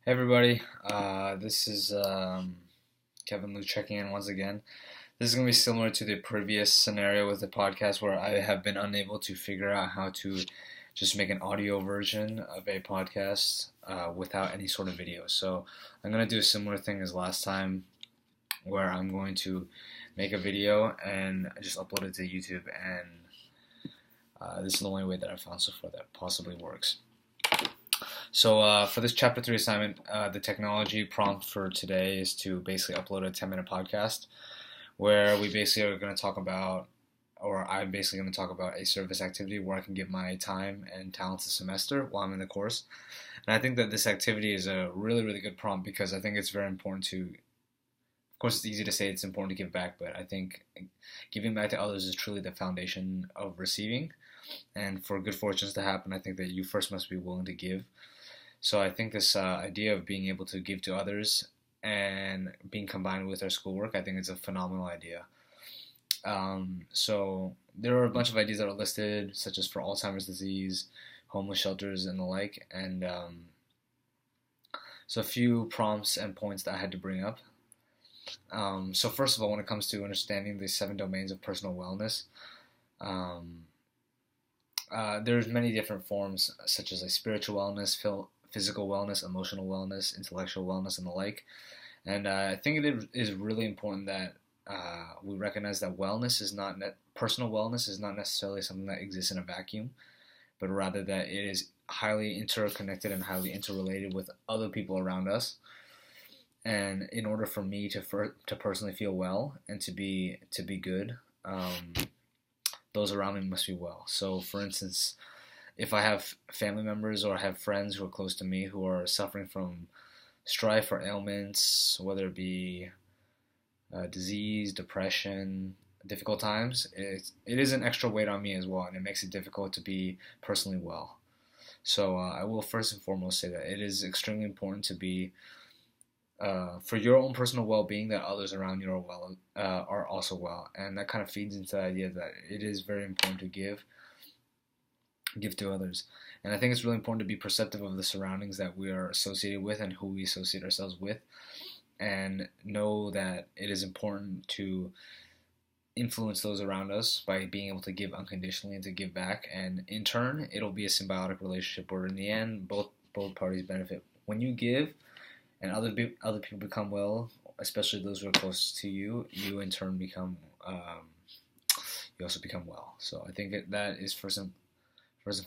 Hey everybody, this is Kevin Luke checking in once again. This is going to be similar to the previous scenario with the podcast where I have been unable to figure out how to just make an audio version of a podcast without any sort of video. So I'm going to do a similar thing as last time where I'm going to make a video and just upload it to YouTube, and this is the only way that I've found so far that possibly works. So for this chapter 3 assignment, the technology prompt for today is to basically upload a 10-minute podcast where we basically are going to talk about, or I'm basically going to talk about a service activity where I can give my time and talents a semester while I'm in the course. And I think that this activity is a really, really good prompt because I think it's very important to, of course, it's easy to say it's important to give back, but I think giving back to others is truly the foundation of receiving. And for good fortunes to happen, I think that you first must be willing to give. So I think this idea of being able to give to others and being combined with our schoolwork, I think it's a phenomenal idea. So there are a bunch of ideas that are listed, such as for Alzheimer's disease, homeless shelters, and the like. And so a few prompts and points that I had to bring up. So first of all, when it comes to understanding the 7 domains of personal wellness, um, there's many different forms, such as like spiritual wellness, physical wellness, emotional wellness, intellectual wellness, and the like. And I think it is really important that we recognize that personal wellness is not necessarily something that exists in a vacuum, but rather that it is highly interconnected and highly interrelated with other people around us. And in order for me to personally feel well and to be good, those around me must be well. So, for instance, if I have family members or I have friends who are close to me who are suffering from strife or ailments, whether it be disease, depression, difficult times, it is an extra weight on me as well, and it makes it difficult to be personally well. So I will first and foremost say that it is extremely important to be for your own personal well-being that others around you are also well, and that kind of feeds into the idea that it is very important to give to others. And I think it's really important to be perceptive of the surroundings that we are associated with and who we associate ourselves with, and know that it is important to influence those around us by being able to give unconditionally and to give back. And in turn, it'll be a symbiotic relationship where in the end, both parties benefit. When you give and other people become well, especially those who are close to you, you in turn you also become well. So I think that is first and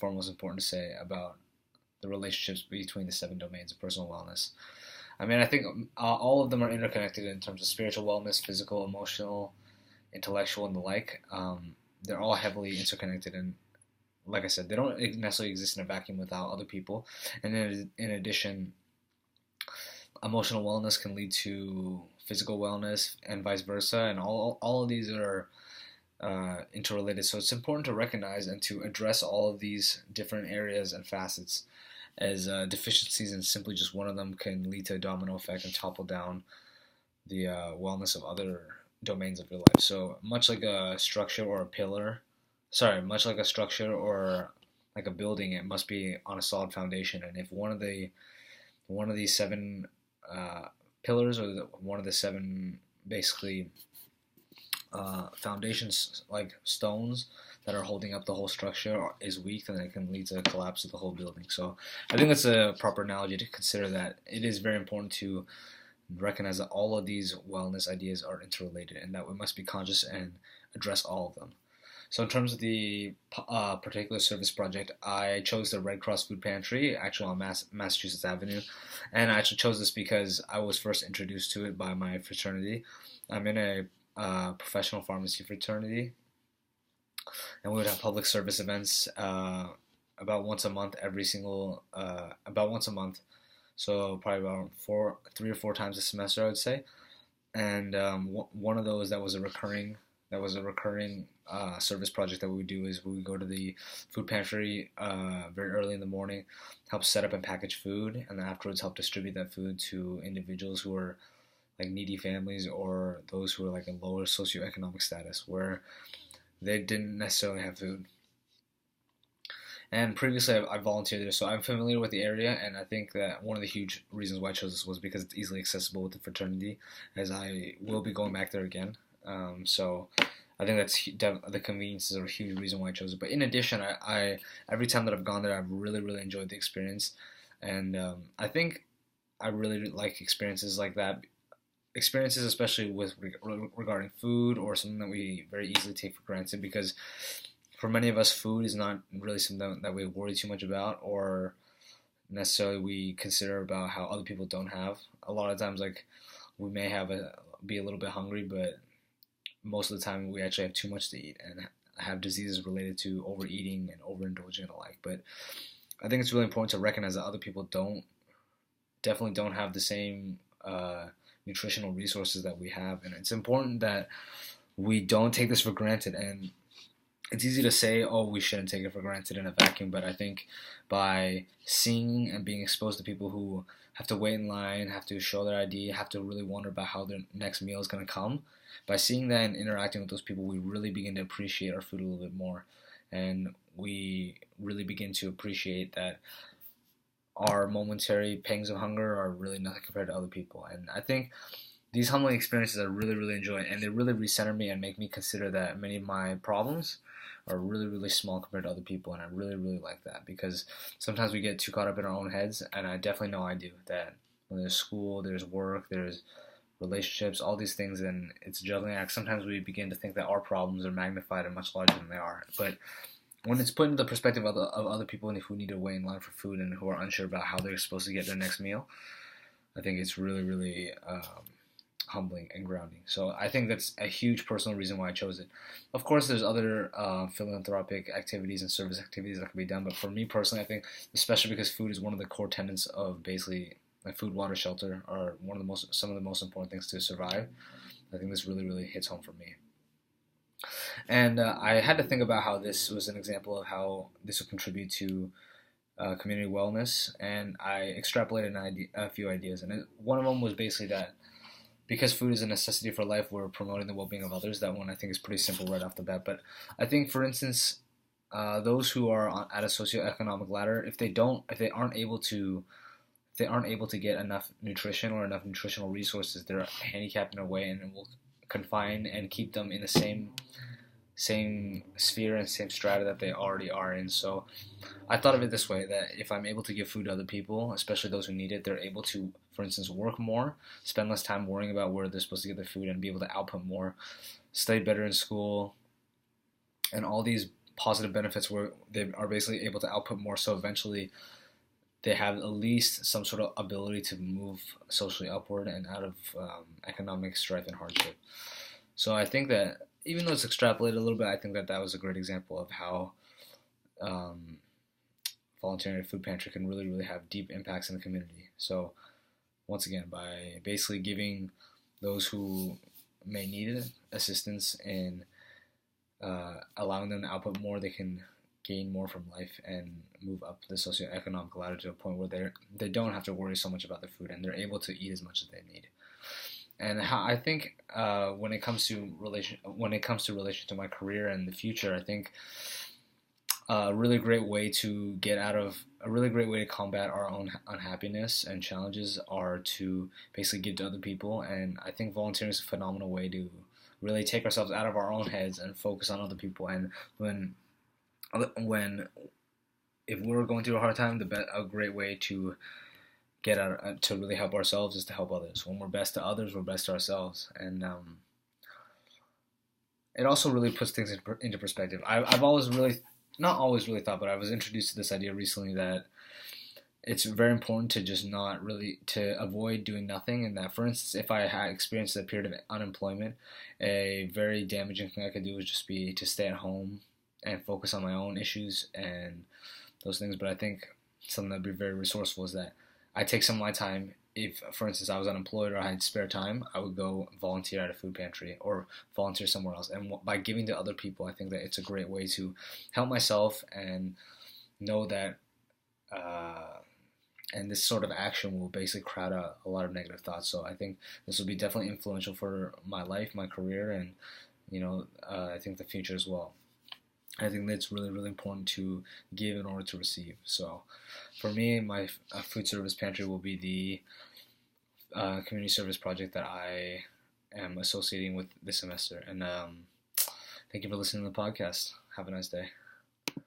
foremost important to say about the relationships between the 7 domains of personal wellness. I mean, I think all of them are interconnected in terms of spiritual wellness, physical, emotional, intellectual, and the like. They're all heavily interconnected, and like I said, they don't necessarily exist in a vacuum without other people. And then, in addition, emotional wellness can lead to physical wellness, and vice versa. And all of these are interrelated. So it's important to recognize and to address all of these different areas and facets, as deficiencies in simply just one of them can lead to a domino effect and topple down the wellness of other domains of your life. So much like a structure or a pillar, much like a structure or like a building, it must be on a solid foundation. And if one of these 7 pillars, or one of the 7 basically foundations, like stones that are holding up the whole structure, is weak, then it can lead to the collapse of the whole building. So I think that's a proper analogy to consider, that it is very important to recognize that all of these wellness ideas are interrelated and that we must be conscious and address all of them. So in terms of the particular service project, I chose the Red Cross Food Pantry, actually on Massachusetts Avenue. And I actually chose this because I was first introduced to it by my fraternity. I'm in a professional pharmacy fraternity, and we would have public service events about once a month, about once a month. So probably about 3 or 4 times a semester, I would say. And one of those that was a recurring service project that we would do is we would go to the food pantry very early in the morning, help set up and package food, and then afterwards help distribute that food to individuals who are like needy families, or those who are like in lower socioeconomic status where they didn't necessarily have food. And previously, I volunteered there, so I'm familiar with the area. And I think that one of the huge reasons why I chose this was because it's easily accessible with the fraternity, as I will be going back there again. So I think the convenience is a huge reason why I chose it. But in addition, I every time that I've gone there, I've really really enjoyed the experience, and I think I really like experiences like that. Experiences, especially with regarding food or something that we very easily take for granted, because for many of us, food is not really something that we worry too much about or necessarily we consider about how other people don't have. A lot of times, like we may be a little bit hungry, but most of the time we actually have too much to eat and have diseases related to overeating and overindulging and the like. But I think it's really important to recognize that other people definitely don't have the same nutritional resources that we have, and it's important that we don't take this for granted. And it's easy to say, oh, we shouldn't take it for granted in a vacuum, but I think by seeing and being exposed to people who have to wait in line, have to show their ID, have to really wonder about how their next meal is going to come, by seeing that and interacting with those people, we really begin to appreciate our food a little bit more. And we really begin to appreciate that our momentary pangs of hunger are really nothing compared to other people. And I think these humbling experiences I really, really enjoy, and they really recenter me and make me consider that many of my problems are really, really small compared to other people, and I really, really like that because sometimes we get too caught up in our own heads, and I definitely know I do, that when there's school, there's work, there's relationships, all these things, and it's a juggling act. Sometimes we begin to think that our problems are magnified and much larger than they are, but when it's put into the perspective of other people who need to wait in line for food and who are unsure about how they're supposed to get their next meal, I think it's really, really humbling and grounding. So I think that's a huge personal reason why I chose it. Of course, there's other philanthropic activities and service activities that can be done, but for me personally, I think, especially because food is one of the core tenets of basically like food, water, shelter, are some of the most important things to survive. I think this really, really hits home for me. And I had to think about how this was an example of how this would contribute to community wellness, and I extrapolated a few ideas. And one of them was basically that because food is a necessity for life, we're promoting the well-being of others. That one I think is pretty simple right off the bat. But I think, for instance, those who are at a socioeconomic ladder, if they aren't able to get enough nutrition or enough nutritional resources, they're handicapped in a way, and it will confine and keep them in the same sphere and same strata that they already are in. So I thought of it this way, that if I'm able to give food to other people, especially those who need it, they're able to, for instance, work more, spend less time worrying about where they're supposed to get their food, and be able to output more, study better in school, and all these positive benefits where they are basically able to output more. So eventually they have at least some sort of ability to move socially upward and out of economic strife and hardship. So I think that even though it's extrapolated a little bit, I think that was a great example of how volunteering at a food pantry can really, really have deep impacts in the community. So once again, by basically giving those who may need assistance and allowing them to output more, they can gain more from life and move up the socioeconomic ladder to a point where they don't have to worry so much about their food, and they're able to eat as much as they need. And I think when it comes to relation to my career and the future, I think a really great way to combat our own unhappiness and challenges are to basically give to other people. And I think volunteering is a phenomenal way to really take ourselves out of our own heads and focus on other people. And if we're going through a hard time, a great way to get out to really help ourselves is to help others. When we're best to others, we're best to ourselves. And it also really puts things into perspective. I've always really, not always really thought, but I was introduced to this idea recently that it's very important to just not really, to avoid doing nothing. And that, for instance, if I had experienced a period of unemployment, a very damaging thing I could do would just be to stay at home and focus on my own issues and those things. But I think something that would be very resourceful is that I take some of my time. If, for instance, I was unemployed or I had spare time, I would go volunteer at a food pantry or volunteer somewhere else. And by giving to other people, I think that it's a great way to help myself and know that, and this sort of action will basically crowd out a lot of negative thoughts. So I think this will be definitely influential for my life, my career, and I think the future as well. I think that's really, really important to give in order to receive. So, for me, my food service pantry will be the community service project that I am associating with this semester. And thank you for listening to the podcast. Have a nice day.